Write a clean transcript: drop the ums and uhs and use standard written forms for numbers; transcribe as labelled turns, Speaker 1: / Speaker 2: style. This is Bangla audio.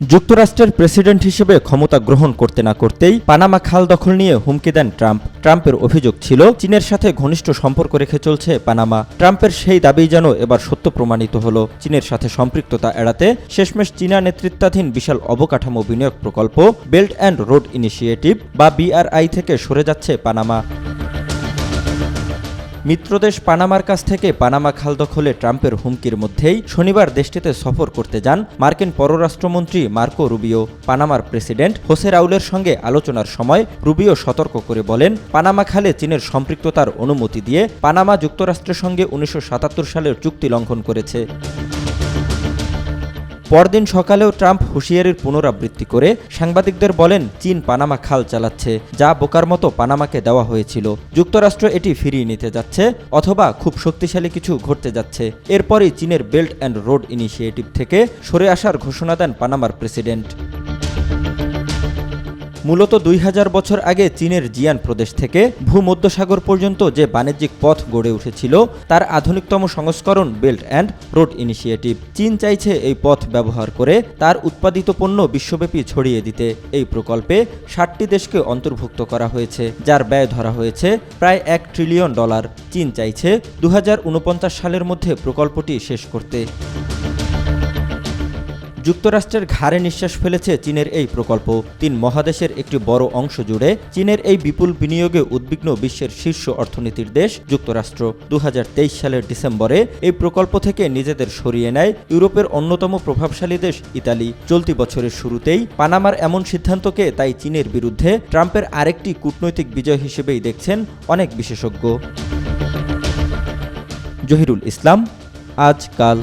Speaker 1: যুক্তরাষ্ট্রের প্রেসিডেন্ট হিসেবে ক্ষমতা গ্রহণ করতে না করতেই পানামা খাল দখল নিয়ে হুমকি দেন ট্রাম্প। ট্রাম্পের অভিযোগ ছিল চীনের সাথে ঘনিষ্ঠ সম্পর্ক রেখে চলছে পানামা। ট্রাম্পের সেই দাবি যেন এবার সত্য প্রমাণিত হলো। চীনের সাথে সম্পৃক্ততা এড়াতে শেষমেশ চীনা নেতৃত্বাধীন বিশাল অবকাঠামো বিনিয়োগ প্রকল্প বেল্ট অ্যান্ড রোড ইনিশিয়েটিভ বা BRI থেকে সরে যাচ্ছে পানামা। মিত্রদেশ পানামার কাছ থেকে পানামা খাল দখলে ট্রাম্পের হুমকির মধ্যেই শনিবার দেশটিতে সফর করতে যান মার্কিন পররাষ্ট্রমন্ত্রী মার্কো রুবিও। পানামার প্রেসিডেন্ট হোসে রাউলের সঙ্গে আলোচনার সময় রুবিও সতর্ক করে বলেন, পানামা খালে চীনের সম্পৃক্ততার অনুমতি দিয়ে পানামা যুক্তরাষ্ট্রের সঙ্গে 1977 সালের চুক্তি লঙ্ঘন করেছে। পরদিন সকালেও ট্রাম্প হুঁশিয়ারির পুনরাবৃত্তি করে সাংবাদিকদের বলেন, চীন পানামা খাল চালাচ্ছে, যা বোকার মতো পানামাকে দেওয়া হয়েছিল। যুক্তরাষ্ট্র এটি ফিরিয়ে নিতে যাচ্ছে অথবা খুব শক্তিশালী কিছু ঘটতে যাচ্ছে। এরপরই চীনের বেল্ট অ্যান্ড রোড ইনিশিয়েটিভ থেকে সরে আসার ঘোষণা দেন পানামার প্রেসিডেন্ট। মূলত 2000 বছর আগে চীনের জিয়ান প্রদেশ থেকে ভূমধ্যসাগর পর্যন্ত যে বাণিজ্যিক পথ গড়ে উঠেছিল তার আধুনিকতম সংস্করণ বেল্ট অ্যান্ড রোড ইনিশিয়েটিভ। চীন চাইছে এই পথ ব্যবহার করে তার উৎপাদিত পণ্য বিশ্বব্যাপী ছড়িয়ে দিতে। এই প্রকল্পে 60টি দেশকে অন্তর্ভুক্ত করা হয়েছে, যার ব্যয় ধরা হয়েছে প্রায় $1 ট্রিলিয়ন। চীন চাইছে 2049 সালের মধ্যে প্রকল্পটি শেষ করতে। যুক্তরাষ্ট্রের ঘাড়ে নিঃশ্বাস ফেলেছে চীনের এই প্রকল্প। 3 মহাদেশের একটি বড় অংশ জুড়ে চীনের এই বিপুল বিনিয়োগে উদ্বিগ্ন বিশ্বের শীর্ষ অর্থনীতির দেশ যুক্তরাষ্ট্র। 2023 সালের ডিসেম্বরে এই প্রকল্প থেকে নিজেদের সরিয়ে নেয় ইউরোপের অন্যতম প্রভাবশালী দেশ ইতালি। চলতি বছরের শুরুতেই পানামার এমন সিদ্ধান্তকে তাই চীনের বিরুদ্ধে ট্রাম্পের আরেকটি কূটনৈতিক বিজয় হিসেবেই দেখছেন অনেক বিশেষজ্ঞ। জহিরুল ইসলাম, আজকাল।